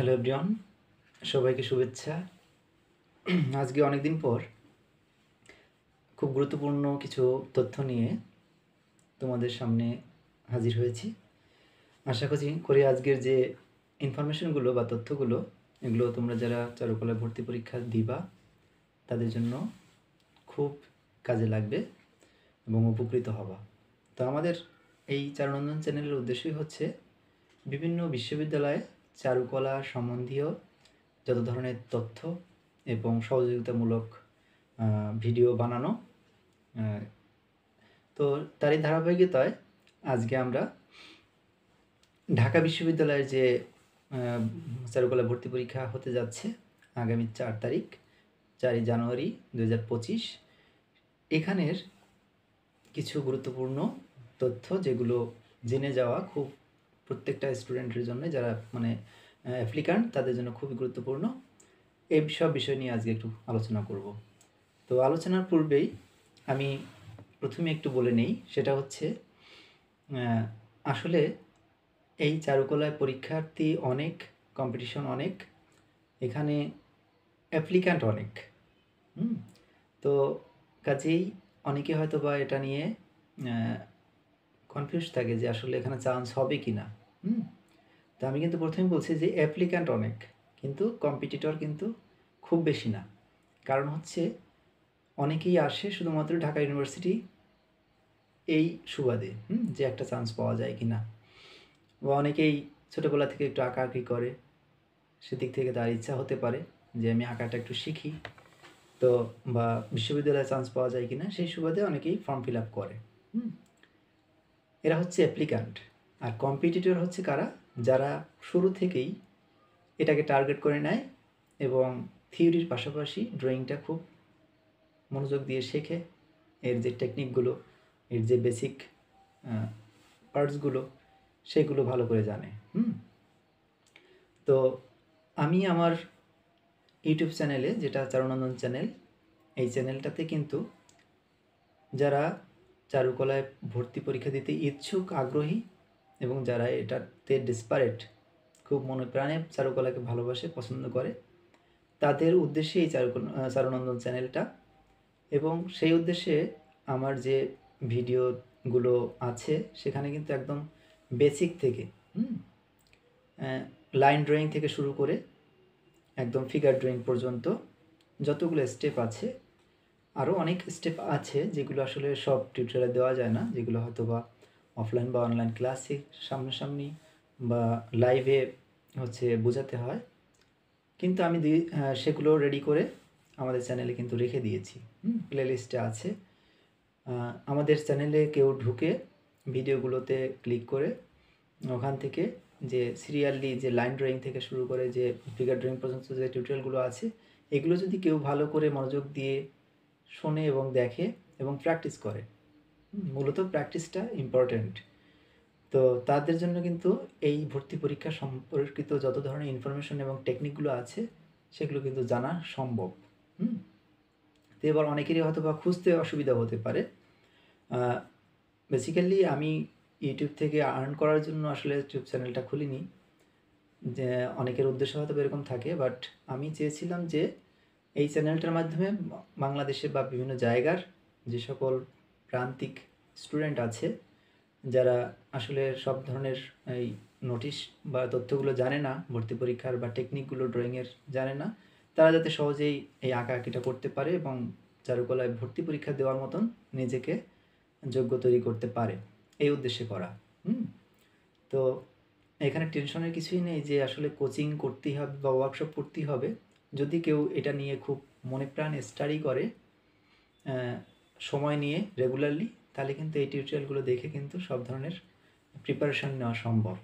Hello everyone, সবাইকে শুভেচ্ছা। আজকে অনেক দিন পর খুব গুরুত্বপূর্ণ কিছু তথ্য নিয়ে তোমাদের সামনে হাজির হয়েছি। আশা করি আজকের যে ইনফরমেশনগুলো বা তথ্যগুলো, এগুলো তোমরা যারা চারুকলা ভর্তি পরীক্ষা দিবা তাদের জন্য খুব কাজে লাগবে এবং উপকৃত হবা। তো আমাদের এই চারুনন্দন চ্যানেলের উদ্দেশ্যই হচ্ছে বিভিন্ন বিশ্ববিদ্যালয়ে চারুকলা সম্বন্ধীয় যত ধরনের তথ্য এবং সহযোগিতামূলক ভিডিও বানানো। তো তারই ধারাবাহিকতায় আজকে আমরা ঢাকা বিশ্ববিদ্যালয়ের যে চারুকলা ভর্তি পরীক্ষা হতে যাচ্ছে আগামী 4 জানুয়ারি 2025, এখানের কিছু গুরুত্বপূর্ণ তথ্য যেগুলো জেনে যাওয়া খুব প্রত্যেকটা স্টুডেন্টের জন্য, যারা অ্যাপ্লিকান্ট তাদের জন্য খুবই গুরুত্বপূর্ণ। এই সব বিষয় নিয়ে আজকে একটু আলোচনা করব। তো আলোচনার পূর্বেই আমি প্রথমে একটু বলে নেই, সেটা হচ্ছে আসলে এই চারুকলায় পরীক্ষার্থী অনেক, কম্পিটিশন অনেক, এখানে অ্যাপ্লিক্যান্ট অনেক। তো কাজেই অনেকে হয়তো বা এটা নিয়ে কনফিউজ থাকে যে আসলে এখানে চান্স হবে কি না। তো আমি কিন্তু প্রথমে বলছি যে অ্যাপ্লিক্যান্ট অনেক, কিন্তু কম্পিটিটর কিন্তু খুব বেশি না। কারণ হচ্ছে অনেকেই আসে শুধুমাত্র ঢাকা ইউনিভার্সিটি এই সুবাদে যে একটা চান্স পাওয়া যায় কি না, বা অনেকেই ছোটোবেলা থেকে একটু আঁকাআঁকি করে, সেদিক থেকে তার ইচ্ছা হতে পারে যে আমি আঁকাটা একটু শিখি, তো বা বিশ্ববিদ্যালয়ে চান্স পাওয়া যায় কি না সেই সুবাদে অনেকেই ফর্ম ফিল আপ করে। এরা হচ্ছে অ্যাপ্লিক্যান্ট। আর কম্পিটিটর হচ্ছে কারা? যারা শুরু থেকেই এটাকে টার্গেট করে নেয় এবং থিওরির পাশাপাশি ড্রয়িংটা খুব মনোযোগ দিয়ে শেখে, এর যে টেকনিকগুলো, এর যে বেসিক পার্টসগুলো, সেগুলো ভালো করে জানে। তো আমি আমার ইউটিউব চ্যানেলে, যেটা চারুনন্দন চ্যানেল, এই চ্যানেলটাতে কিন্তু যারা চারুকলায় ভর্তি পরীক্ষা দিতে ইচ্ছুক, আগ্রহী এবং যারা এটাতে ডেসপারেট, খুব মনে প্রাণে চারুকলাকে ভালোবাসে, পছন্দ করে, তাদের উদ্দেশ্যে এই চারুনন্দন চ্যানেলটা। এবং সেই উদ্দেশ্যে আমার যে ভিডিওগুলো আছে সেখানে কিন্তু একদম বেসিক থেকে লাইন ড্রয়িং থেকে শুরু করে একদম ফিগার ড্রয়িং পর্যন্ত যতগুলো স্টেপ আছে, আরও অনেক স্টেপ আছে যেগুলো আসলে সব টিউটোরিয়ালে দেওয়া যায় না, যেগুলো হয়তো বা অফলাইন বা অনলাইন ক্লাসে সামনাসামনি বা লাইভে বোঝাতে হয়, কিন্তু আমি সেগুলো রেডি করে আমাদের চ্যানেলে কিন্তু রেখে দিয়েছি। প্লে লিস্টে আছে। আমাদের চ্যানেলে কেউ ঢুকে ভিডিওগুলোতে ক্লিক করে ওখান থেকে যে সিরিয়ালি যে লাইন ড্রয়িং থেকে শুরু করে যে ফিগার ড্রয়িং পর্যন্ত যে টিউটোরিয়ালগুলো আছে, এগুলো যদি কেউ ভালো করে মনোযোগ দিয়ে শোনে এবং দেখে এবং প্র্যাকটিস করে, মূলত প্র্যাকটিসটা ইম্পর্ট্যান্ট, তো তাদের জন্য কিন্তু এই ভর্তি পরীক্ষা সম্পর্কিত যত ধরনের ইনফরমেশন এবং টেকনিকগুলো আছে সেগুলো কিন্তু জানা সম্ভব। তো এবার অনেকেরই হয়তো বা খুঁজতে অসুবিধা হতে পারে। বেসিক্যালি আমি ইউটিউব থেকে আর্ন করার জন্য আসলে ইউটিউব চ্যানেলটা খুলিনি, যে অনেকের উদ্দেশ্য হয়তো এরকম থাকে, বাট আমি চেয়েছিলাম যে এই চ্যানেলটার মাধ্যমে বাংলাদেশে বা বিভিন্ন জায়গার যে সকল প্রান্তিক স্টুডেন্ট আছে, যারা আসলে সব ধরনের এই নোটিশ বা তথ্যগুলো জানে না, ভর্তি পরীক্ষার বা টেকনিকগুলো ড্রয়িংয়ের জানে না, তারা যাতে সহজেই এই আঁকাআঁকিটা করতে পারে এবং চারুকলায় ভর্তি পরীক্ষা দেওয়ার মতন নিজেকে যোগ্য তৈরি করতে পারে, এই উদ্দেশ্যে করা। তো এখানে টেনশনের কিছুই নেই যে আসলে কোচিং করতেই হবে বা ওয়ার্কশপ করতেই হবে। যদি কেউ এটা নিয়ে খুব মনে প্রাণে স্টাডি করে, সময় নিয়ে রেগুলারলি, তাহলে কিন্তু এই টিউটোরিয়ালগুলো দেখে কিন্তু সব ধরনের প্রিপারেশান নেওয়া সম্ভব।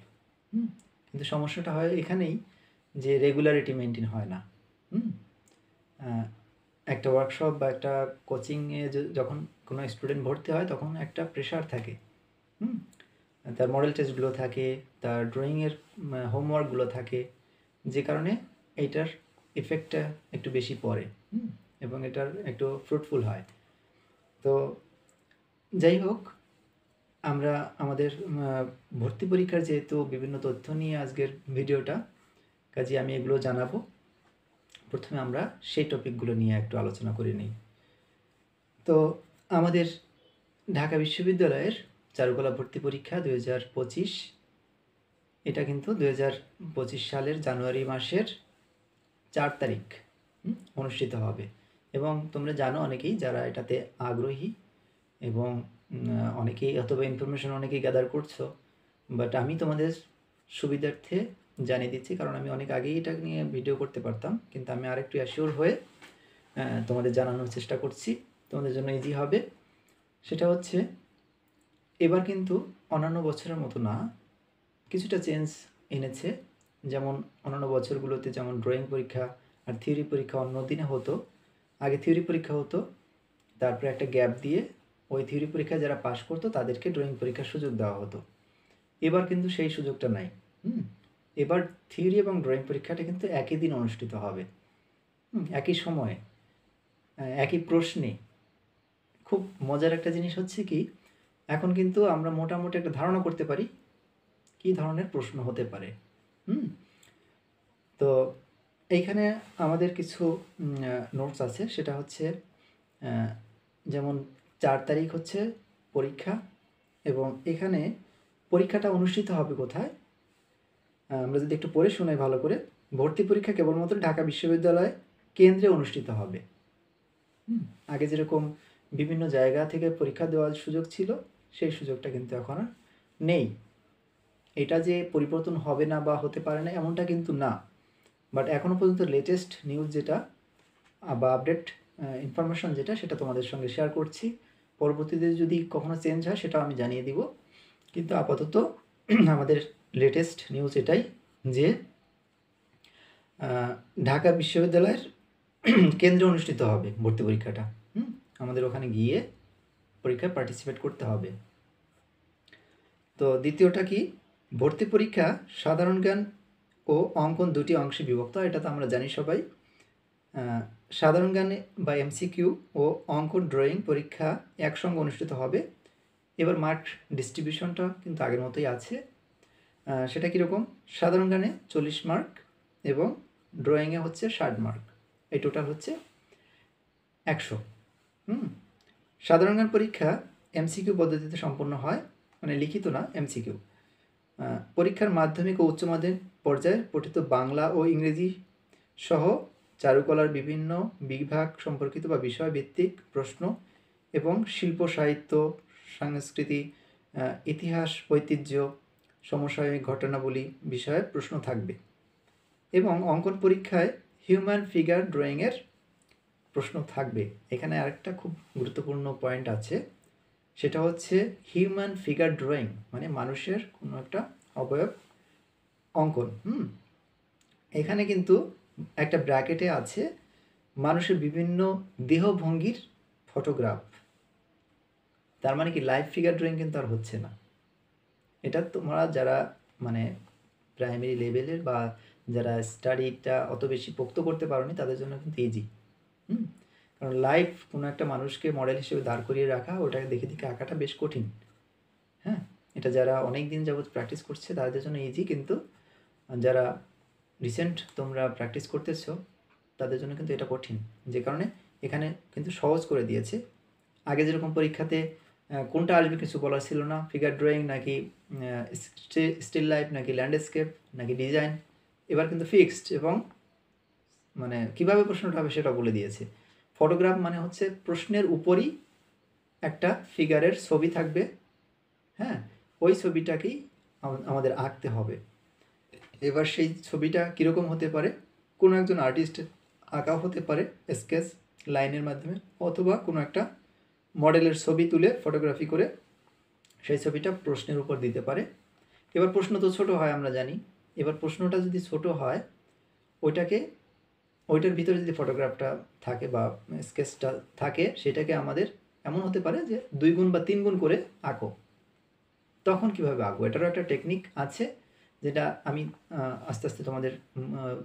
কিন্তু সমস্যাটা হয় এখানেই যে রেগুলারিটি মেনটেন হয় না। একটা ওয়ার্কশপ বা একটা কোচিংয়ে যখন কোনো স্টুডেন্ট ভর্তি হয় তখন একটা প্রেশার থাকে, তার মডেল টেস্টগুলো থাকে, তার ড্রয়িংয়ের হোমওয়ার্কগুলো থাকে, যে কারণে এইটার এফেক্টটা একটু বেশি পড়ে এবং এটার একটু ফ্রুটফুল হয়। তো যাই হোক, আমরা আমাদের ভর্তি পরীক্ষার যেহেতু বিভিন্ন তথ্য নিয়ে আজকের ভিডিওটা, কাজে আমি এগুলো জানাবো। প্রথমে আমরা সেই টপিকগুলো নিয়ে একটু আলোচনা করে নিই। তো আমাদের ঢাকা বিশ্ববিদ্যালয়ের চারুকলা ভর্তি পরীক্ষা 2025, এটা কিন্তু 2025 সালের জানুয়ারি মাসের 4 তারিখ অনুষ্ঠিত হবে। এবং তোমরা জানো অনেকেই যারা এটাতে আগ্রহী এবং অনেকেই অথবা ইনফরমেশন অনেকেই গ্যাদার করছো, বাট আমি তোমাদের সুবিধার্থে জানিয়ে দিচ্ছি, কারণ আমি অনেক আগেই এটা নিয়ে ভিডিও করতে পারতাম, কিন্তু আমি আরেকটু অ্যাসিওর হয়ে তোমাদের জানানোর চেষ্টা করছি, তোমাদের জন্য ইজি হবে। সেটা হচ্ছে এবার কিন্তু অন্যান্য বছরের মতো না, কিছুটা চেঞ্জ এনেছে। যেমন অন্যান্য বছরগুলোতে যেমন ড্রয়িং পরীক্ষা আর থিওরি পরীক্ষা অন্য দিনে হতো, আগে থিওরি পরীক্ষা হতো, তারপরে একটা গ্যাপ দিয়ে ওই থিওরি পরীক্ষা যারা পাশ করতো তাদেরকে ড্রয়িং পরীক্ষার সুযোগ দেওয়া হতো। এবার কিন্তু সেই সুযোগটা নাই। এবার থিওরি এবং ড্রয়িং পরীক্ষাটা কিন্তু একই দিন অনুষ্ঠিত হবে, একই সময়ে, একই প্রশ্নে। খুব মজার একটা জিনিস হচ্ছে কি, এখন কিন্তু আমরা মোটামুটি একটা ধারণা করতে পারি কী ধরনের প্রশ্ন হতে পারে। তো এইখানে আমাদের কিছু নোটস আছে, সেটা হচ্ছে যেমন 4 তারিখ হচ্ছে পরীক্ষা, এবং এখানে পরীক্ষাটা অনুষ্ঠিত হবে কোথায় আমরা যদি একটু পড়ে শোনাই ভালো করে। ভর্তি পরীক্ষা কেবলমাত্র ঢাকা বিশ্ববিদ্যালয় কেন্দ্রে অনুষ্ঠিত হবে। আগে যেরকম বিভিন্ন জায়গা থেকে পরীক্ষা দেওয়ার সুযোগ ছিল, সেই সুযোগটা কিন্তু এখন আর নেই। এটা যে পরিবর্তন হবে না বা হতে পারে না এমনটা কিন্তু না, বাট এখনও পর্যন্ত লেটেস্ট নিউজ যেটা বা আপডেট ইনফরমেশন যেটা, সেটা তোমাদের সঙ্গে শেয়ার করছি। পরবর্তীতে যদি কখনো চেঞ্জ হয় সেটাও আমি জানিয়ে দিব, কিন্তু আপাতত আমাদের লেটেস্ট নিউজ এটাই যে ঢাকা বিশ্ববিদ্যালয়ের কেন্দ্রে অনুষ্ঠিত হবে ভর্তি পরীক্ষাটা। আমাদের ওখানে গিয়ে পরীক্ষায় পার্টিসিপেট করতে হবে। তো দ্বিতীয়টা কি, ভর্তি পরীক্ষা সাধারণ জ্ঞান ও অঙ্কন দুটি অংশে বিভক্ত, এটা তো আমরা জানি সবাই। সাধারণ জ্ঞানে বা এমসিকিউ ও অঙ্কন ড্রয়িং পরীক্ষা একসঙ্গে অনুষ্ঠিত হবে। এবার মার্ক ডিস্ট্রিবিউশনটা কিন্তু আগের মতোই আছে। সেটা কীরকম, সাধারণ জ্ঞানে 40 মার্ক এবং ড্রয়িংয়ে হচ্ছে 60 মার্ক, এই টোটাল হচ্ছে 100। সাধারণ জ্ঞান পরীক্ষা এমসিকিউ পদ্ধতিতে সম্পন্ন হয়, মানে লিখিত না, এমসিকিউ। পরীক্ষার মাধ্যমিক ও উচ্চ মাধ্যমিক পর্যায়ে পঠিত বাংলা ও ইংরেজি সহ চারুকলার বিভিন্ন বিভাগ সম্পর্কিত বা বিষয়ভিত্তিক প্রশ্ন এবং শিল্প সাহিত্য সংস্কৃতি ইতিহাস ঐতিহ্য সমসাময়িক ঘটনাবলী বিষয়ে প্রশ্ন থাকবে। এবং অঙ্কন পরীক্ষায় হিউম্যান ফিগার ড্রয়িংয়ের প্রশ্ন থাকবে। এখানে আরেকটা খুব গুরুত্বপূর্ণ পয়েন্ট আছে, সেটা হচ্ছে হিউম্যান ফিগার ড্রয়িং, মানে মানুষের কোনো একটা অবয়ব অঙ্কন। এখানে কিন্তু একটা ব্র্যাকেটে আছে মানুষের বিভিন্ন দেহভঙ্গির ফটোগ্রাফ। তার মানে কি লাইভ ফিগার ড্রয়িং কিন্তু আর হচ্ছে না। এটা তোমরা যারা মানে প্রাইমারি লেভেলের বা যারা স্টাডিটা অত বেশি পোক্ত করতে পারোনি তাদের জন্য কিন্তু ইজি। কারণ লাইভ কোনো একটা মানুষকে মডেল হিসেবে দাঁড় করিয়ে রাখা, ওটাকে দেখে দেখে আঁকাটা বেশ কঠিন। এটা যারা অনেক দিন যাবৎ প্র্যাকটিস করছে তাদের জন্য ইজি, কিন্তু যারা রিসেন্ট তোমরা প্র্যাকটিস করতেছো তাদের জন্য কিন্তু এটা কঠিন। যে কারণে এখানে কিন্তু সহজ করে দিয়েছে। আগে যেরকম পরীক্ষাতে কোনটা আসবে কিছু বলা ছিল না, ফিগার ড্রয়িং নাকি স্টিল লাইফ নাকি ল্যান্ডস্কেপ নাকি ডিজাইন, এবার কিন্তু ফিক্সড এবং মানে কীভাবে প্রশ্নটা হবে সেটা বলে দিয়েছে। ফটোগ্রাফ মানে হচ্ছে প্রশ্নের উপরই একটা ফিগারের ছবি থাকবে, ওই ছবিটাকেই আমাদের আঁকতে হবে। এবার সেই ছবিটা কীরকম হতে পারে, কোনো একজন আর্টিস্টের আঁকাও হতে পারে স্কেচ লাইনের মাধ্যমে, অথবা কোনো একটা মডেলের ছবি তুলে ফটোগ্রাফি করে সেই ছবিটা প্রশ্নের উপর দিতে পারে। এবার প্রশ্ন তো ছোট হয় আমরা জানি, এবার প্রশ্নটা যদি ছোট হয় ওইটার ভিতরে যদি ফটোগ্রাফটা থাকে বা স্কেচটা থাকে, সেটাকে আমাদের এমন হতে পারে যে 2 গুণ বা 3 গুণ করে আঁকো। তখন কীভাবে আঁকবো এটারও একটা টেকনিক আছে, যেটা আমি আস্তে আস্তে তোমাদের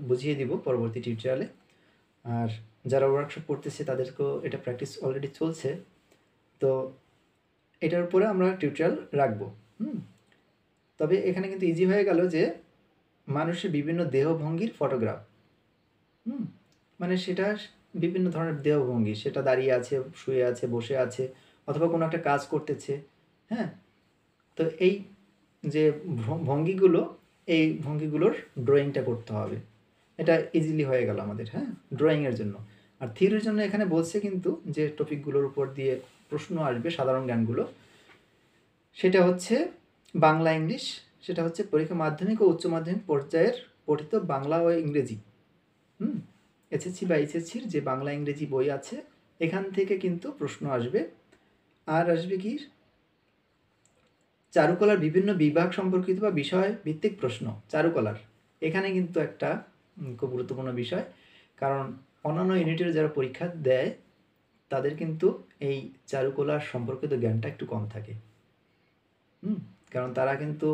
বুঝিয়ে দিব পরবর্তী টিউটোরিয়ালে। আর যারা ওয়ার্কশপ করতেছে তাদেরকেও এটা প্র্যাকটিস অলরেডি চলছে, তো এটার উপরে আমরা টিউটোরিয়াল রাখবো। তবে এখানে কিন্তু ইজি হয়ে গেল যে মানুষের বিভিন্ন দেহভঙ্গির ফটোগ্রাফ। মানে সেটা বিভিন্ন ধরনের দেহভঙ্গি, সেটা দাঁড়িয়ে আছে, শুয়ে আছে, বসে আছে, অথবা কোনো একটা কাজ করতেছে। হ্যাঁ, তো এই যে ভঙ্গিগুলো, এই ভঙ্গিগুলোর ড্রয়িংটা করতে হবে। এটা ইজিলি হয়ে গেল আমাদের, হ্যাঁ, ড্রয়িংয়ের জন্য। আর থিওরির জন্য এখানে বলছে কিন্তু যে টপিকগুলোর উপর দিয়ে প্রশ্ন আসবে, সাধারণ জ্ঞানগুলো, সেটা হচ্ছে বাংলা ইংলিশ, সেটা হচ্ছে পরীক্ষা মাধ্যমিক ও উচ্চ মাধ্যমিক পর্যায়ের পঠিত বাংলা ও ইংরেজি। এসএসসি বা এইচএসসির যে বাংলা ইংরেজি বই আছে এখান থেকে কিন্তু প্রশ্ন আসবে। আর আসবে কি, চারুকলার বিভিন্ন বিভাগ সম্পর্কিত বা বিষয় ভিত্তিক প্রশ্ন। চারুকলার এখানে কিন্তু একটা খুব গুরুত্বপূর্ণ বিষয়, কারণ অন্যান্য ইউনিটের যারা পরীক্ষা দেয় তাদের কিন্তু এই চারুকলার সম্পর্কিত জ্ঞানটা একটু কম থাকে। কারণ তারা কিন্তু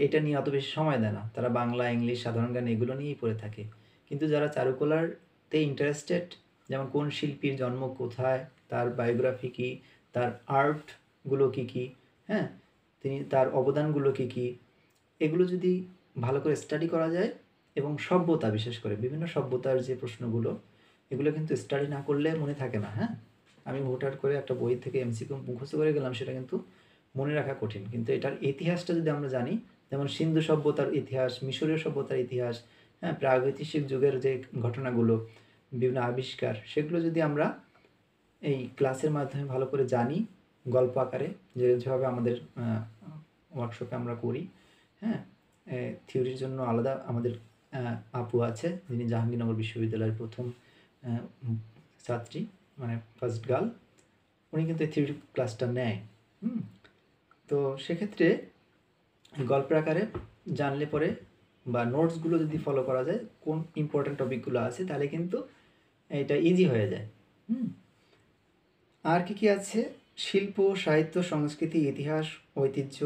এটা নিয়ে অত বেশি সময় দেয় না, তারা বাংলা ইংলিশ সাধারণ জ্ঞান এগুলো নিয়েই পড়ে থাকে। কিন্তু যারা চারুকলারতে ইন্টারেস্টেড, যেমন কোন শিল্পীর জন্ম কোথায়, তার বায়োগ্রাফি কী, তার আর্টগুলো কী কী, হ্যাঁ, তার অবদানগুলো কী কী, এগুলো যদি ভালো করে স্টাডি করা যায়, এবং সভ্যতা, বিশেষ করে বিভিন্ন সভ্যতার যে প্রশ্নগুলো, এগুলো কিন্তু স্টাডি না করলে মনে থাকে না। হ্যাঁ, আমি হুটহাট করে একটা বই থেকে এমসিকিউ মুখস্থ করে গেলাম, সেটা কিন্তু মনে রাখা কঠিন। কিন্তু এটার ইতিহাসটা যদি আমরা জানি, যেমন সিন্ধু সভ্যতার ইতিহাস, মিশরীয় সভ্যতার ইতিহাস, হ্যাঁ, প্রাগৈতিহাসিক যুগের যে ঘটনাগুলো, বিভিন্ন আবিষ্কার, সেগুলো যদি আমরা এই ক্লাসের মাধ্যমে ভালো করে জানি, গল্প আকারে, যেভাবে আমাদের ওয়ার্কশপে আমরা করি, হ্যাঁ, থিওরির জন্য আলাদা আমাদের আপু আছে, যিনি জাহাঙ্গীরনগর বিশ্ববিদ্যালয়ের প্রথম ছাত্রী, মানে ফার্স্ট গার্ল, উনি কিন্তু এই থিওরি ক্লাসটা নেয়। তো সেক্ষেত্রে গল্পের আকারে জানলে পরে বা নোটসগুলো যদি ফলো করা যায়, কোন ইম্পর্ট্যান্ট টপিকগুলো আছে, তাহলে কিন্তু এটা ইজি হয়ে যায়। আর কি কি আছে, শিল্প, সাহিত্য, সংস্কৃতি, ইতিহাস, ঐতিহ্য,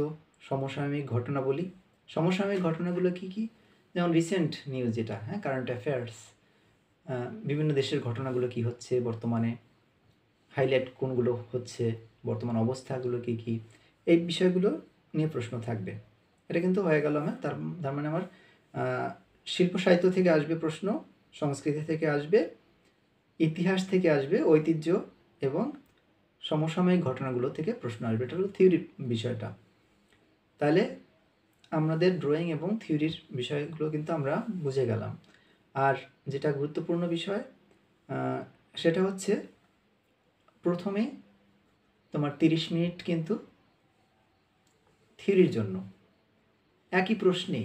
সমসাময়িক ঘটনাবলী। সমসাময়িক ঘটনাগুলো কি কি, যেমন রিসেন্ট নিউজ, যেটা, হ্যাঁ, কারেন্ট অ্যাফেয়ার্স, বিভিন্ন দেশের ঘটনাগুলো কি হচ্ছে বর্তমানে, হাইলাইট কোনগুলো হচ্ছে, বর্তমান অবস্থাগুলো কী কী, এই বিষয়গুলো নিয়ে প্রশ্ন থাকবে। এটা কিন্তু হয়ে গেল আমার, তার মানে আমার শিল্প সাহিত্য থেকে আসবে প্রশ্ন, সংস্কৃতি থেকে আসবে, ইতিহাস থেকে আসবে, ঐতিহ্য এবং সমসাময়িক ঘটনাগুলো থেকে প্রশ্ন আসবে। এটা হলো থিওরির বিষয়টা। তাহলে আমাদের ড্রয়িং এবং থিওরির বিষয়গুলো কিন্তু আমরা বুঝে গেলাম। আর যেটা গুরুত্বপূর্ণ বিষয়, সেটা হচ্ছে প্রথমে তোমার 30 মিনিট কিন্তু থিওরির জন্য, একই প্রশ্নে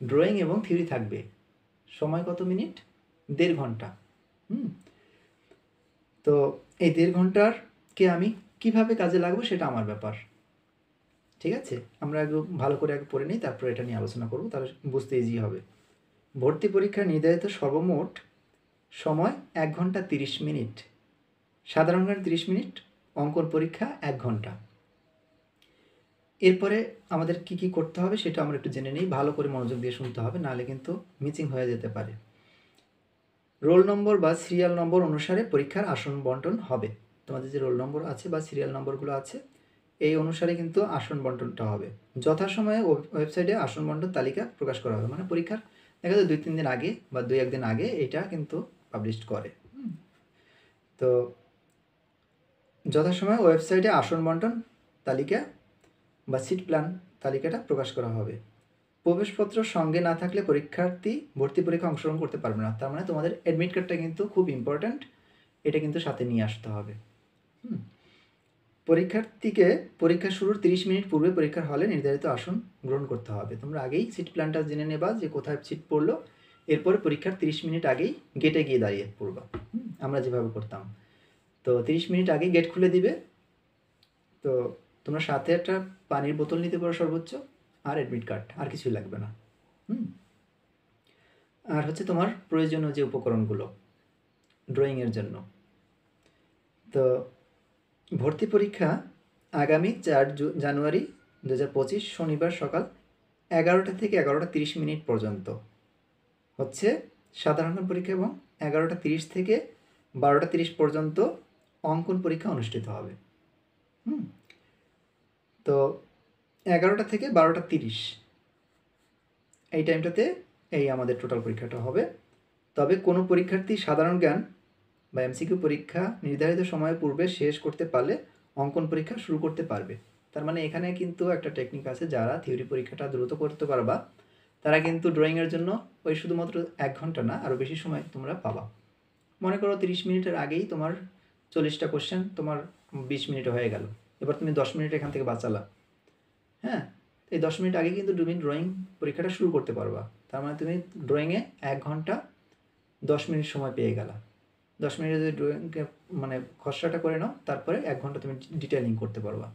ড্রয়িং এবং থিওরি থাকবে। সময় কত মিনিট? 1.5 ঘন্টা। তো এই 1.5 ঘন্টারকে আমি কিভাবে কাজে লাগবো সেটা আমার ব্যাপার। ঠিক আছে, আমরা একটু ভালো করে আগে পড়ে নিই, তারপর এটা নিয়ে আলোচনা করবো, তাহলে বুঝতে ইজি হবে। ভর্তি পরীক্ষার নির্ধারিত সর্বমোট সময় 1 ঘন্টা 30 মিনিট, সাধারণ জ্ঞান 30 মিনিট, অঙ্কন পরীক্ষা 1 ঘন্টা। এরপরে আমাদের কি কি করতে হবে সেটা আমরা একটু জেনে নিই, ভালো করে মনোযোগ দিয়ে শুনতে হবে, নাহলে কিন্তু মিসিং হয়ে যেতে পারে। রোল নম্বর বা সিরিয়াল নম্বর অনুসারে পরীক্ষার আসন বন্টন হবে। তোমাদের যে রোল নম্বর আছে বা সিরিয়াল নম্বরগুলো আছে, এই অনুসারে কিন্তু আসন বন্টনটা হবে। যথাসময়ে ওয়েবসাইটে আসন বন্টন তালিকা প্রকাশ করা হবে, মানে পরীক্ষার দেখা যায় 2-3 দিন আগে বা 2-1 দিন আগে এটা কিন্তু পাবলিশ করে। তো যথাসময়ে ওয়েবসাইটে আসন বন্টন তালিকা বা সিট প্ল্যান তালিকাটা প্রকাশ করা হবে। প্রবেশপত্র সঙ্গে না থাকলে পরীক্ষার্থী ভর্তি পরীক্ষা অংশগ্রহণ করতে পারবে না। তার মানে তোমাদের অ্যাডমিট কার্ডটা কিন্তু খুব ইম্পর্ট্যান্ট, এটা কিন্তু সাথে নিয়ে আসতে হবে। পরীক্ষার্থীকে পরীক্ষা শুরুর 30 মিনিট পূর্বে পরীক্ষার হলে নির্ধারিত আসন গ্রহণ করতে হবে। তোমরা আগেই সিট প্ল্যানটা জেনে নেবা যে কোথায় সিট পড়লো, এরপরে পরীক্ষার 30 মিনিট আগেই গেটে গিয়ে দাঁড়িয়ে পড়বা, আমরা যেভাবে করতাম। তো 30 মিনিট আগেই গেট খুলে দিবে। তো তোমরা সাথে একটা পানির বোতল নিতে পারো সর্বোচ্চ, আর অ্যাডমিট কার্ড, আর কিছুই লাগবে না। আর হচ্ছে তোমার প্রয়োজনীয় যে উপকরণগুলো ড্রয়িংয়ের জন্য। তো ভর্তি পরীক্ষা আগামী 4 জানুয়ারি 2025 শনিবার সকাল 11টা থেকে 11টা 30 মিনিট পর্যন্ত হচ্ছে সাধারণ পরীক্ষা, এবং 11টা 30 থেকে 12টা 30 পর্যন্ত অঙ্কন পরীক্ষা অনুষ্ঠিত হবে। তো 11টা থেকে 12টা 30 এই টাইমটাতে এই আমাদের টোটাল পরীক্ষাটা হবে। তবে কোনো পরীক্ষার্থী সাধারণ জ্ঞান বা এমসিকিউ পরীক্ষা নির্ধারিত সময়ের পূর্বে শেষ করতে পারলে অঙ্কন পরীক্ষা শুরু করতে পারবে। তার মানে এখানে কিন্তু একটা টেকনিক আছে, যারা থিওরি পরীক্ষাটা দ্রুত করতে পারবা তারা কিন্তু ড্রয়িংয়ের জন্য ওই শুধুমাত্র 1 ঘন্টা না, আরও বেশি সময় তোমরা পাবা। মনে করো 30 মিনিটের আগেই তোমার 40টা কোশ্চেন তোমার 20 মিনিটে হয়ে গেল। এবার তুমি 10 মিনিট এখান থেকে বাঁচালা। হ্যাঁ, এই 10 মিনিট আগে কিন্তু তুমি ড্রয়িং পরীক্ষাটা শুরু করতে পারবা। তার মানে তুমি ড্রয়িংয়ে 1 ঘন্টা 10 মিনিট সময় পেয়ে গেলা। 10 মিনিটে যদি ড্রয়িংকে মানে খসড়াটা করে নাও, তারপরে 1 ঘন্টা তুমি ডিটেইলিং করতে পারবা।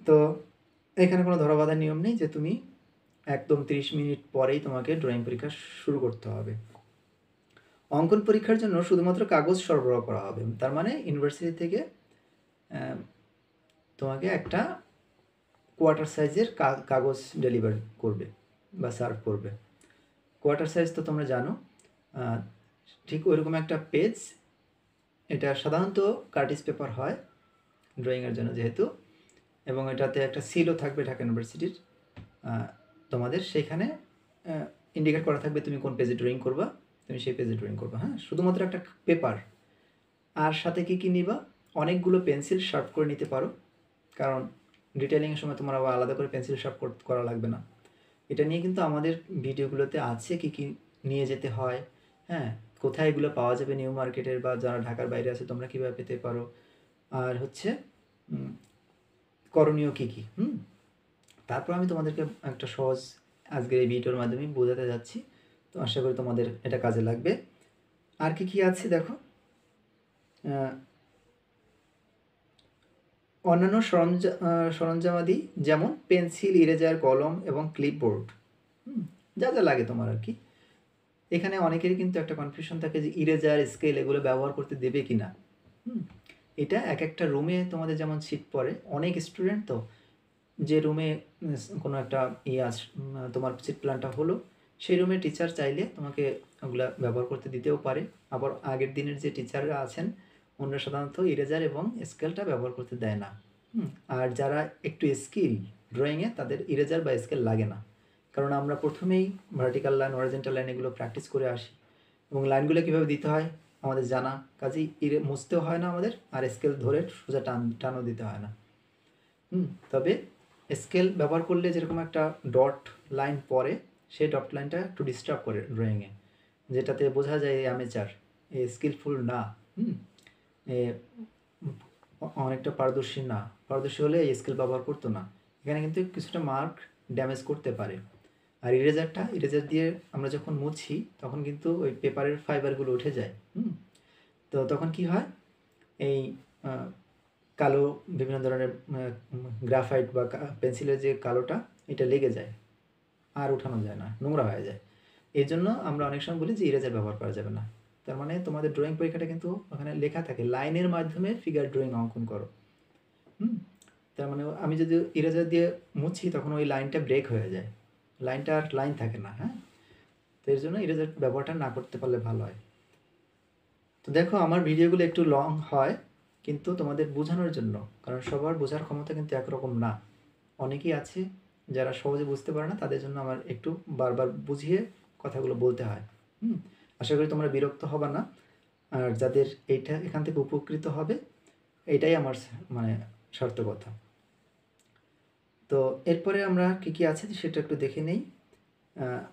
তো এখানে কোনো ধরাবাঁধা নিয়ম নেই যে তুমি একদম 30 মিনিট পরেই তোমাকে ড্রয়িং পরীক্ষা শুরু করতে হবে। অঙ্কন পরীক্ষার জন্য শুধুমাত্র কাগজ সরবরাহ করা হবে। তার মানে ইউনিভার্সিটি থেকে তোমাকে একটা কোয়ার্টার সাইজের কাগজ ডেলিভার করবে বা সার্ভ করবে। কোয়ার্টার সাইজ তো তোমরা জানো, ঠিক ওইরকম একটা পেজ। এটা সাধারণত কার্টিস পেপার হয় ড্রয়িংয়ের জন্য যেহেতু, এবং এটাতে একটা সিলও থাকবে ঢাকা ইউনিভার্সিটির। তোমাদের সেখানে ইন্ডিকেট করা থাকবে তুমি কোন পেজে ড্রয়িং করবা, তুমি সেই পেজে ড্রয়িং করবা। হ্যাঁ, শুধুমাত্র একটা পেপার। আর সাথে কী কী নিবা? অনেকগুলো পেন্সিল শার্প করে নিতে পারো, কারণ ডিটেলিংয়ের সময় তোমার আবার আলাদা করে পেন্সিল শার্প করা লাগবে না। এটা নিয়ে কিন্তু আমাদের ভিডিওগুলোতে আছে কী কী নিয়ে যেতে হয়, হ্যাঁ, কোথায় এগুলো পাওয়া যাবে নিউ মার্কেটের, বা যারা ঢাকার বাইরে আছে তোমরা কীভাবে পেতে পারো, আর হচ্ছে করণীয় কী কী। তারপর আমি তোমাদেরকে একটা সহজ আজকের এই ভিডিওর মাধ্যমে বোঝাতে যাচ্ছি। তো আশা করি তোমাদের এটা কাজে লাগবে। আর কি কি আছে দেখো, অন্যান্য সরঞ্জামাদি যেমন পেন্সিল, ইরেজার, কলম এবং ক্লিপবোর্ড, যা যা লাগে তোমার আর কি। এখানে অনেকেরই কিন্তু একটা কনফিউশন থাকে যে ইরেজার, স্কেল এগুলো ব্যবহার করতে দেবে কি না। এটা এক একটা রুমে তোমাদের যেমন সিট পড়ে, অনেক স্টুডেন্ট তো, যে রুমে কোনো একটা তোমার সিট প্ল্যানটা হলো, সেই রুমে টিচার চাইলে তোমাকে ওগুলা ব্যবহার করতে দিতেও পারে। আবার আগের দিনের যে টিচাররা আছেন ওনারা সাধারণত ইরেজার এবং স্কেলটা ব্যবহার করতে দেয় না। আর যারা একটু স্কিল ড্রয়িংয়ে, তাদের ইরেজার বা স্কেল লাগে না, কারণ আমরা প্রথমেই ভার্টিক্যাল লাইন, হরিজন্টাল লাইন এগুলো প্র্যাকটিস করে আসি, এবং লাইনগুলো কীভাবে দিতে হয় আমাদের জানা, কাজেই মুছতেও হয় না আমাদের, আর স্কেল ধরে সোজা টানও দিতে হয় না। তবে স্কেল ব্যবহার করলে যেরকম একটা ডট লাইন পরে, সেই ডট লাইনটা একটু ডিস্টার্ব করে ড্রয়িংয়ে, যেটাতে বোঝা যায় এই অ্যামেচার, এ স্কিলফুল না, অনেকটা পারদর্শী না। পারদর্শী হলে এই স্কেল ব্যবহার করতো না। এখানে কিন্তু কিছুটা মার্ক ড্যামেজ করতে পারে। আর ইরেজার দিয়ে আমরা যখন মুছি তখন কিন্তু ওই পেপারের ফাইবারগুলো উঠে যায়। তো তখন কি হয়, এই কালো বিভিন্ন ধরনের গ্রাফাইট বা পেন্সিলের যে কালোটা, এটা লেগে যায়, আর উঠানো যায় না, নোংরা হয়ে যায়। এই জন্য আমরা অনেক সময় বলি যে ইরেজার ব্যবহার করা যাবে না। তার মানে তোমাদের ড্রয়িং পরীক্ষাটা কিন্তু ওখানে লেখা থাকে লাইনের মাধ্যমে ফিগার ড্রয়িং অঙ্কন করো। তার মানে আমি যদি ইরেজার দিয়ে মুছি তখন ওই লাইনটা ব্রেক হয়ে যায়, লাইনটা আর লাইন থাকে না। হ্যাঁ, তো এর জন্য ইরেজার ব্যবহারটা না করতে পারলে ভালো হয়। তো দেখো আমার ভিডিওগুলো একটু লং হয়, কিন্তু তোমাদের বোঝানোর জন্য, কারণ সবার বোঝার ক্ষমতা কিন্তু একরকম না। অনেকেই আছে যারা সহজে বুঝতে পারে না, তাদের জন্য আমার একটু বারবার বুঝিয়ে কথাগুলো বলতে হয়। আশা করি তোমরা বিরক্ত হবে না, আর যাদের এখান থেকে উপকৃত হবে, এটাই আমার মানে সার্থকতা। তো এরপরে আমরা কী কী আছে সেটা একটু দেখে নেই।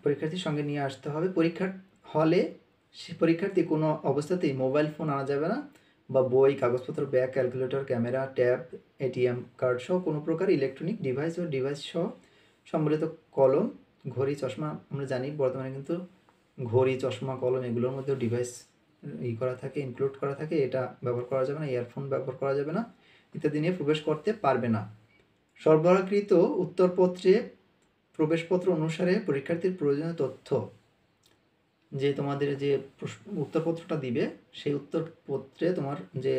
পরীক্ষার্থীর সঙ্গে নিয়ে আসতে হবে। পরীক্ষার হলে পরীক্ষার্থী কোনো অবস্থাতেই মোবাইল ফোন আনা যাবে না, বা বই, কাগজপত্র, bag, calculator, camera, tab, ATM card সহ কোনো প্রকার ইলেকট্রনিক ডিভাইস ও ডিভাইস সহ সম্বলিত কলম, ঘড়ি, চশমা। আমরা জানি বর্তমানে কিন্তু ঘড়ি, চশমা, কলম এগুলোর মধ্যেও ডিভাইস করা থাকে, ইনক্লুড করা থাকে। এটা ব্যবহার করা যাবে না, ইয়ারফোন ব্যবহার করা যাবে না, ইত্যাদি নিয়ে প্রবেশ করতে পারবে না। সরবরাহকৃত উত্তরপত্রে প্রবেশপত্র অনুসারে পরীক্ষার্থীর প্রয়োজনীয় তথ্য, যে তোমাদের যে উত্তরপত্রটা দিবে সেই উত্তরপত্রে তোমার যে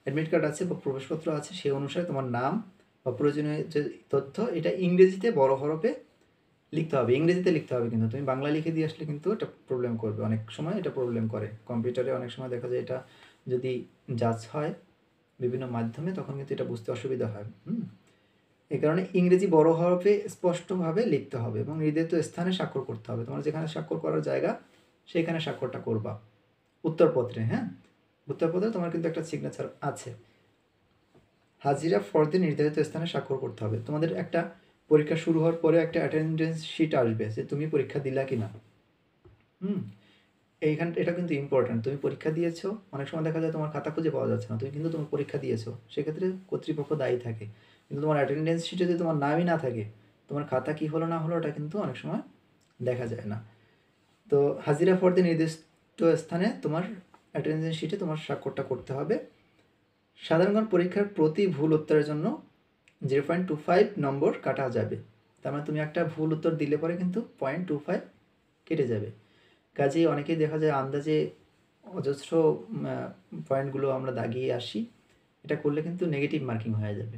অ্যাডমিট কার্ড আছে বা প্রবেশপত্র আছে, সেই অনুসারে তোমার নাম বা প্রয়োজনীয় যে তথ্য, এটা ইংরেজিতে বড় হরফে লিখতে হবে। ইংরেজিতে লিখতে হবে, কিন্তু তুমি বাংলা লিখে দিয়ে আসলে কিন্তু এটা প্রবলেম করবে। অনেক সময় এটা প্রবলেম করে কম্পিউটারে, অনেক সময় দেখা যায় এটা যদি জাজ হয় বিভিন্ন মাধ্যমে, তখন কিন্তু এটা বুঝতে অসুবিধা হয়। এই কারণে ইংরেজি বড় হরফে স্পষ্টভাবে লিখতে হবে এবং নির্ধারিত স্থানে স্বাক্ষর করতে হবে। তোমার যেখানে স্বাক্ষর করার জায়গা সেখানে স্বাক্ষরটা করবা উত্তরপত্রে। হ্যাঁ, উত্তরপত্রে তোমার কিন্তু একটা সিগনেচার আছে। হাজিরা ফর্দে নির্ধারিত স্থানে স্বাক্ষর করতে হবে। তোমাদের একটা পরীক্ষা শুরু হওয়ার পরে একটা অ্যাটেন্ডেন্স শিট আসবে যে তুমি পরীক্ষা দিলা কিনা। এটা কিন্তু ইম্পর্ট্যান্ট। তুমি পরীক্ষা দিয়েছো, অনেক সময় দেখা যায় তোমার খাতা খুঁজে পাওয়া যাচ্ছে না, তুমি কিন্তু তোমার পরীক্ষা দিয়েছো, সেক্ষেত্রে কর্তৃপক্ষ দায়ী থাকে। কিন্তু তোমার অ্যাটেন্ডেন্স শিটে যদি তোমার নামই না থাকে, তোমার খাতা কী হলো না হলো ওটা কিন্তু অনেক সময় দেখা যায় না। তো হাজিরা ফর্দে নির্দিষ্ট স্থানে তোমার অ্যাটেন্ডেন্স শিটে তোমার স্বাক্ষরটা করতে হবে। সাধারণত পরীক্ষার প্রতি ভুল উত্তরের জন্য 0.25 নম্বর কাটা যাবে। তার মানে তুমি একটা ভুল উত্তর দিলে পরে কিন্তু 0.25 কেটে যাবে। কাজেই অনেকেই দেখা যায় আন্দাজে অজস্র পয়েন্টগুলো আমরা দাগিয়ে আসি, এটা করলে কিন্তু নেগেটিভ মার্কিং হয়ে যাবে।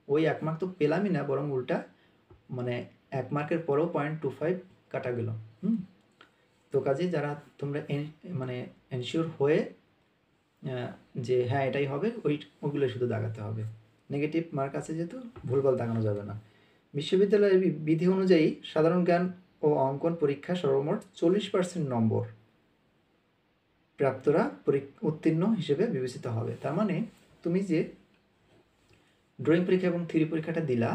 ওই 1 মার্ক তো পেলামই না, বরং উল্টা মানে 1 মার্কের পরেও 0.25 কাটা গেল। তো কাজেই যারা তোমরা মানে এনশিওর হয়ে যে হ্যাঁ এটাই হবে, ওইগুলো শুধু দাগাতে হবে। নেগেটিভ মার্ক আছে যেহেতু ভুলভাল দাগানো যাবে না। বিশ্ববিদ্যালয়ের বিধি অনুযায়ী সাধারণ জ্ঞান ও অঙ্কন পরীক্ষা সর্বমোট 40% নম্বর প্রাপ্তরা উত্তীর্ণ হিসেবে বিবেচিত হবে। তার মানে তুমি যে ড্রয়িং পরীক্ষা এবং থিওরি পরীক্ষাটা দিলা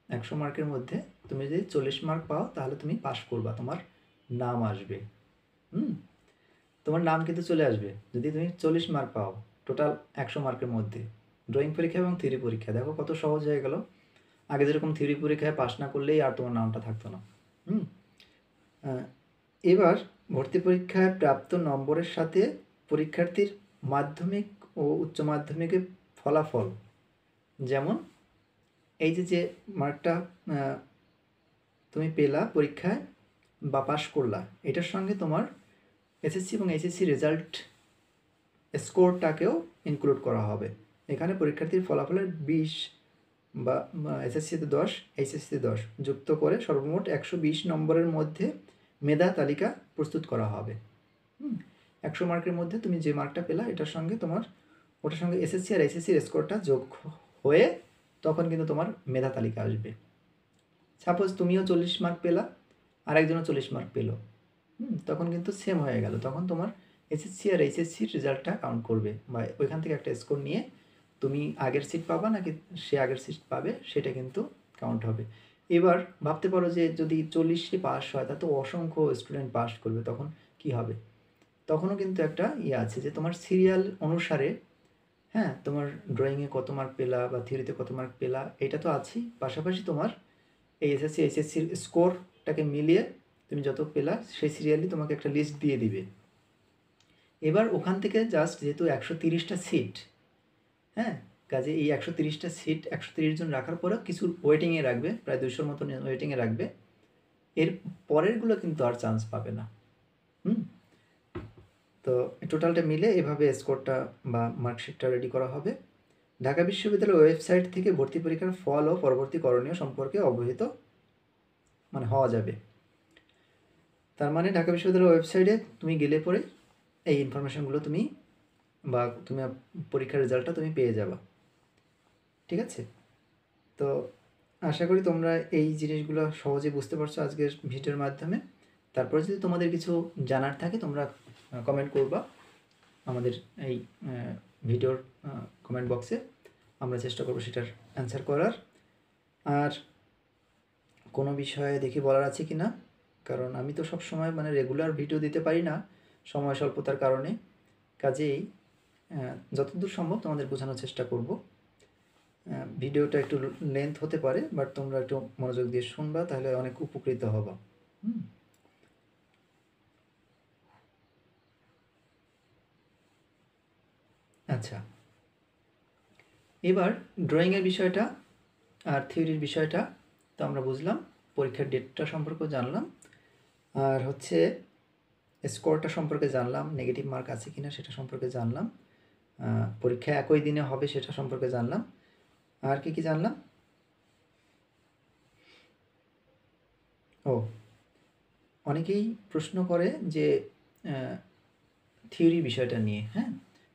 100 মার্কের মধ্যে, তুমি যদি 40 মার্ক পাও তাহলে তুমি পাস করবা, তোমার নাম আসবে। তোমার নাম কিন্তু চলে আসবে যদি তুমি 40 মার্ক পাও টোটাল 100 মার্কের মধ্যে। ড্রয়িং পরীক্ষা এবং থিওরি পরীক্ষা দেখো কত সহজ হয়ে গেল। আগে যেরকম থিওরি পরীক্ষায় পাস না করলেই আর তোমার নামটা থাকতো না। এবার ভর্তি পরীক্ষায় প্রাপ্ত নম্বরের সাথে পরীক্ষার্থীর মাধ্যমিক ও উচ্চ মাধ্যমিকের ফলাফল, যেমন এই যে মার্কটা তুমি পেলা পরীক্ষায় বা পাস করলা, এটার সঙ্গে তোমার এসএসসি এবং এইচএসসি রেজাল্ট স্কোরটাকেও ইনক্লুড করা হবে। এখানে পরীক্ষার্থীর ফলাফলের 20 বা এসএসসিতে 10, এইচএসসিতে 10 যুক্ত করে সর্বমোট 120 নম্বরের মধ্যে মেধা তালিকা প্রস্তুত করা হবে। 100 মার্কের মধ্যে তুমি যে মার্কটা পেলা এটার সঙ্গে তোমার ওটার সঙ্গে এসএসসি আর এইচএসসির স্কোরটা যোগ হয়ে তখন কিন্তু তোমার মেধা তালিকা আসবে। সাপোজ তুমিও 40 মার্ক পেলা, আরেকজনও 40 মার্ক পেলো, তখন কিন্তু সেম হয়ে গেল। তখন তোমার এসএসসি আর এইচএসসির রেজাল্টটা কাউন্ট করবে, বা ওইখান থেকে একটা স্কোর নিয়ে তুমি আগের সিট পাবা নাকি সে আগের সিট পাবে সেটা কিন্তু কাউন্ট হবে। এবার ভাবতে পারো যে যদি 40-এ পাস হয় তা তো অসংখ্য স্টুডেন্ট পাস করবে, তখন কি হবে? তখনও কিন্তু একটা আছে যে তোমার সিরিয়াল অনুসারে, হ্যাঁ, তোমার ড্রয়িংয়ে কত মার্ক পেলা বা থিওরিতে কত মার্ক পেলা এটা তো আছেই, পাশাপাশি তোমার এই এসএসসি এইচএসসির স্কোরটাকে মিলিয়ে তুমি যত পেলা সেই সিরিয়ালি তোমাকে একটা লিস্ট দিয়ে দিবে। এবার ওখান থেকে জাস্ট যেহেতু 130টা সিট, হ্যাঁ, কাজে এই 130টা সিট 130 জন রাখার পরেও কিছু ওয়েটিংয়ে রাখবে, প্রায় 200-র মতো ওয়েটিংয়ে রাখবে। এর পরেরগুলো কিন্তু আর চান্স পাবে না। তো টোটালটা মিলে এভাবে স্কোরটা বা মার্কশিটটা রেডি করা হবে। ঢাকা বিশ্ববিদ্যালয়ের ওয়েবসাইট থেকে ভর্তি পরীক্ষার ফল ও পরবর্তী করণীয় সম্পর্কে অবহিত হওয়া যাবে। তার মানে ঢাকা বিশ্ববিদ্যালয়ের ওয়েবসাইটে তুমি গেলে পরে এই ইনফরমেশনগুলো তুমি পরীক্ষার রেজাল্টটা তুমি পেয়ে যাবা। ঠিক আছে? তো আশা করি তোমরা এই জিনিসগুলো সহজে বুঝতে পারছো আজকের ভিডিওর মাধ্যমে। তারপরে যদি তোমাদের কিছু জানার থাকে তোমরা কমেন্ট করবা আমাদের এই ভিডিওর কমেন্ট বক্সে, আমরা চেষ্টা করবো সেটার অ্যান্সার করার। আর কোনো বিষয়ে দেখি বলার আছে কি না, কারণ আমি তো সবসময় রেগুলার ভিডিও দিতে পারি না সময় স্বল্পতার কারণে। কাজেই যতদূর সম্ভব তোমাদের বোঝানোর চেষ্টা করব। ভিডিওটা একটু লেন্থ হতে পারে, বাট তোমরা একটু মনোযোগ দিয়ে শুনবা, তাহলে অনেক উপকৃত হবা। আচ্ছা, এবার ড্রয়িংয়ের বিষয়টা আর থিওরির বিষয়টা তো আমরা বুঝলাম, পরীক্ষার ডেটটা সম্পর্কে জানলাম, আর হচ্ছে স্কোরটা সম্পর্কে জানলাম, নেগেটিভ মার্ক আছে কিনা সেটা সম্পর্কে জানলাম, পরীক্ষা একই দিনে হবে সেটা সম্পর্কে জানলাম। আর কি জানলাম? অনেকেই প্রশ্ন করে যে থিওরি বিষয়টা নিয়ে, হ্যাঁ,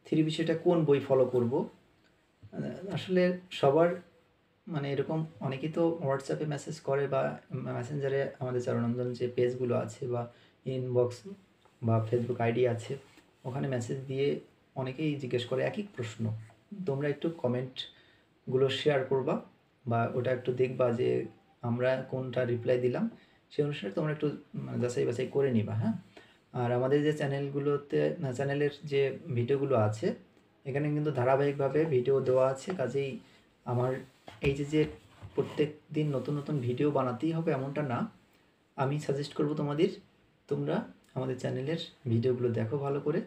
থিওরি বিষয়টা কোন বই ফলো করব? আসলে সবার মানে এরকম অনেকেই তো হোয়াটসঅ্যাপে মেসেজ করে বা মেসেঞ্জারে আমাদের চারুনন্দন যে পেজগুলো আছে বা ইনবক্স বা ফেসবুক আইডি আছে ওখানে মেসেজ দিয়ে অনেকেই জিজ্ঞেস করে একই প্রশ্ন। তোমরা একটু কমেন্টগুলো শেয়ার করবা বা ওটা একটু দেখবা যে আমরা কোনটা রিপ্লাই দিলাম সেই অনুসারে তোমরা একটু যাচাই বাছাই করে নিবা, হ্যাঁ। আর আমাদের যে চ্যানেলগুলোতে চ্যানেলের যে ভিডিওগুলো আছে এখানে কিন্তু ধারাবাহিকভাবে ভিডিও দেওয়া আছে, কাজেই আমার এই যে প্রত্যেক দিন নতুন নতুন ভিডিও বানাতেই হবে এমনটা না। আমি সাজেস্ট করব তোমাদের, তোমরা আমাদের চ্যানেলের ভিডিওগুলো দেখো ভালো করে,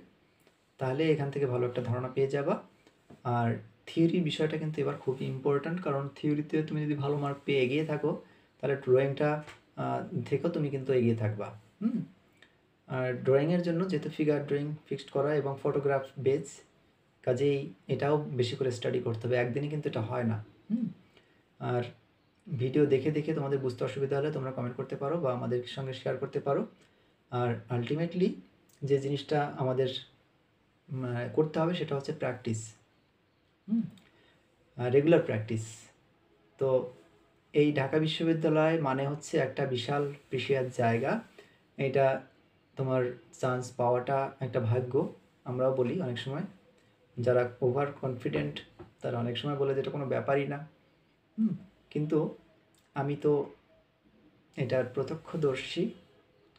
তাহলে এখান থেকে ভালো একটা ধারণা পেয়ে যাবা। আর থিওরি বিষয়টা কিন্তু এবার খুবই ইম্পর্ট্যান্ট, কারণ থিওরিতে তুমি যদি ভালো মার্ক পেয়ে এগিয়ে থাকো তাহলে ড্রয়িংটা থেকেও তুমি কিন্তু এগিয়ে থাকবা। আর ড্রয়িংয়ের জন্য যেহেতু ফিগার ড্রয়িং ফিক্সড করা এবং ফটোগ্রাফ বেস, কাজেই এটাও বেশি করে স্টাডি করতে হবে, একদিনে কিন্তু এটা হয় না। আর ভিডিও দেখে দেখে তোমাদের বুঝতে অসুবিধা হলে তোমরা কমেন্ট করতে পারো বা আমাদের সঙ্গে শেয়ার করতে পারো। আর আলটিমেটলি যে জিনিসটা আমাদের করতে হবে সেটা হচ্ছে প্র্যাকটিস, রেগুলার প্র্যাকটিস। তো এই ঢাকা বিশ্ববিদ্যালয় মানে হচ্ছে একটা বিশাল প্রিশিয়াস জায়গা, এটা তোমার চান্স পাওয়াটা একটা ভাগ্য। আমরাও বলি অনেক সময়, যারা ওভার কনফিডেন্ট তারা অনেক সময় বলে যে এটা কোনো ব্যাপারই না, কিন্তু আমি তো এটার প্রত্যক্ষদর্শী,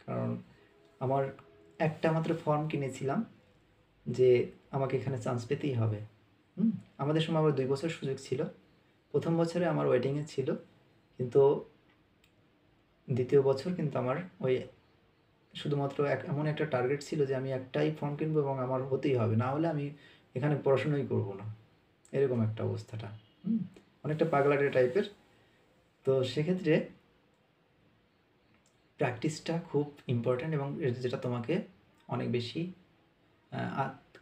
কারণ আমার একটা মাত্র ফর্ম কিনেছিলাম যে আমাকে এখানে চান্স পেতেই হবে। আমাদের সময় আবার 2 বছর সুযোগ ছিল, প্রথম বছরে আমার ওয়েটিংয়ে ছিল, কিন্তু দ্বিতীয় বছর কিন্তু আমার ওই শুধুমাত্র এমন একটা টার্গেট ছিল যে আমি একটাই ফর্ম কিনবো এবং আমার হতেই হবে, না হলে আমি এখানে পড়াশোনাই করবো না, এরকম একটা অবস্থাটা, অনেকটা পাগলাটে টাইপের। তো সেক্ষেত্রে প্র্যাকটিসটা খুব ইম্পর্ট্যান্ট এবং যেটা তোমাকে অনেক বেশি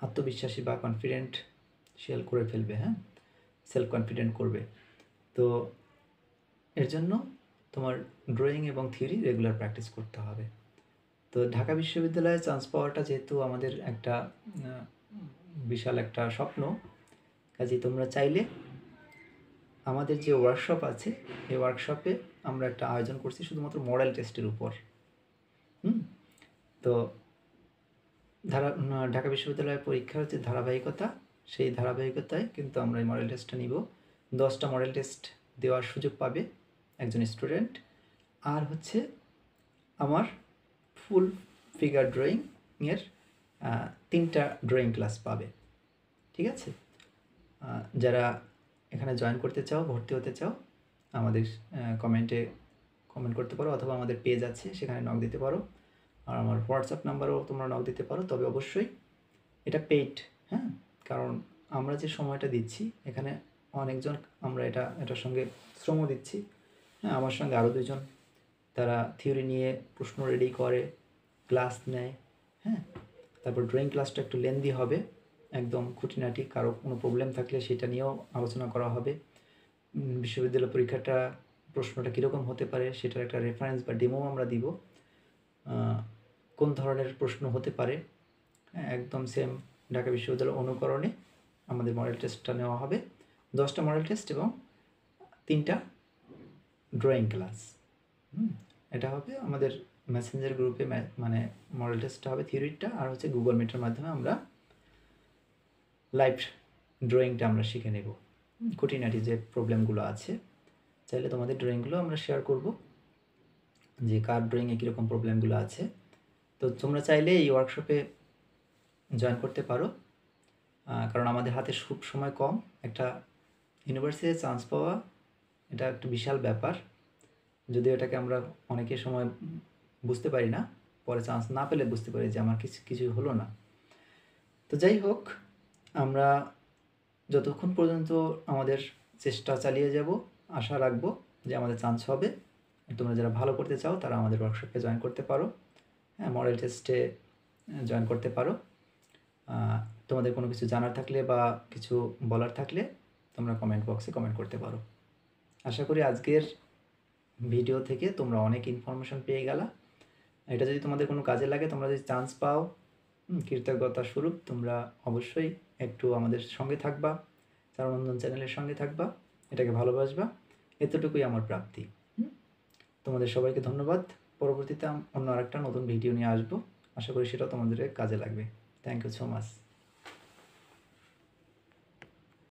আত্মবিশ্বাসী বা কনফিডেন্টশিয়াল করে ফেলবে, হ্যাঁ, সেলফ কনফিডেন্ট করবে। তো এর জন্য তোমার ড্রয়িং এবং থিওরি রেগুলার প্র্যাকটিস করতে হবে। তো ঢাকা বিশ্ববিদ্যালয়ে চান্স পাওয়াটা যেহেতু আমাদের একটা বিশাল একটা স্বপ্ন, কাজেই তোমরা চাইলে আমাদের যে ওয়ার্কশপ আছে এই ওয়ার্কশপে আমরা একটা আয়োজন করছি শুধুমাত্র মডেল টেস্টের উপর। তো ঢাকা বিশ্ববিদ্যালয়ের পরীক্ষার যে ধারাবাহিকতা, সেই ধারাবাহিকতায় কিন্তু আমরা এই মডেল টেস্টটা নিব। 10টা মডেল টেস্ট দেওয়ার সুযোগ পাবে একজন স্টুডেন্ট। আর হচ্ছে আমার ফুল ফিগার ড্রয়িংয়ের 3টা ড্রয়িং ক্লাস পাবে, ঠিক আছে। যারা এখানে জয়েন করতে চাও, ভর্তি হতে চাও, আমাদের কমেন্টে কমেন্ট করতে পারো, অথবা আমাদের পেজ আছে সেখানে নক দিতে পারো। আর আমার হোয়াটসঅ্যাপ নাম্বারও তোমরা নক দিতে পারো, তবে অবশ্যই এটা পেইড, হ্যাঁ, কারণ আমরা যে সময়টা দিচ্ছি এখানে অনেকজন আমরা এটার সঙ্গে শ্রমও দিচ্ছি, হ্যাঁ। আমার সঙ্গে আরও 2জন তারা থিওরি নিয়ে প্রশ্ন রেডি করে, ক্লাস নেয়, হ্যাঁ। তারপর ড্রয়িং ক্লাসটা একটু লেন্দি হবে, একদম খুঁটিনাটি, কারো কোনো প্রবলেম থাকলে সেটা নিয়েও আলোচনা করা হবে। বিশ্ববিদ্যালয় পরীক্ষাটা প্রশ্নটা কীরকম হতে পারে সেটার একটা রেফারেন্স বা ডেমো আমরা দিব, কোন ধরনের প্রশ্ন হতে পারে, একদম সেম ঢাকা বিশ্ববিদ্যালয় অনুকরণে আমাদের মডেল টেস্টটা নেওয়া হবে। 10টা মডেল টেস্ট এবং 3টা ড্রয়িং ক্লাস। এটা হবে আমাদের মেসেঞ্জার গ্রুপে, মানে মডেল টেস্টটা হবে থিওরিটা, আর হচ্ছে গুগল মিটের মাধ্যমে আমরা লাইভ ড্রয়িংটা আমরা শিখে নেব, খুঁটিনাটি যে প্রবলেমগুলো আছে। চাইলে তোমাদের ড্রয়িংগুলো আমরা শেয়ার করব যে কার ড্রয়িংয়ে কীরকম প্রবলেমগুলো আছে। তো তোমরা চাইলে এই ওয়ার্কশপে জয়েন করতে পারো, কারণ আমাদের হাতে খুব সময় কম। একটা ইউনিভার্সিটিতে চান্স পাওয়া এটা একটা বিশাল ব্যাপার, যদিও এটাকে আমরা অনেকের সময় বুঝতে পারি না, পরে চান্স না পেলে বুঝতে পারি যে আমার কিছু হলো না। তো যাই হোক, আমরা যতক্ষণ পর্যন্ত আমাদের চেষ্টা চালিয়ে যাব, আশা রাখবো যে আমাদের চান্স হবে। তোমরা যারা ভালো করতে চাও তারা আমাদের ওয়ার্কশপে জয়েন করতে পারো, হ্যাঁ, মডেল টেস্টে জয়েন করতে পারো। তোমাদের কোনো কিছু জানার থাকলে বা কিছু বলার থাকলে তোমরা কমেন্ট বক্সে কমেন্ট করতে পারো। আশা করি আজকের ভিডিও থেকে তোমরা অনেক ইনফরমেশন পেয়ে গেলা। এটা যদি তোমাদের কোনো কাজে লাগে, তোমরা যদি চান্স পাও, কৃতজ্ঞতা স্বরূপ তোমরা অবশ্যই একটু আমাদের সঙ্গে থাকবা, চারুনন্দন চ্যানেলের সঙ্গে থাকবা, এটাকে ভালোবাসবা। এতটুকুই আমার প্রাপ্তি। তোমাদের সবাইকে ধন্যবাদ। পরবর্তীতে অন্য আরেকটা নতুন ভিডিও নিয়ে আসবো। আশা করি সেটাও তোমাদের কাজে লাগবে। Thank you so much.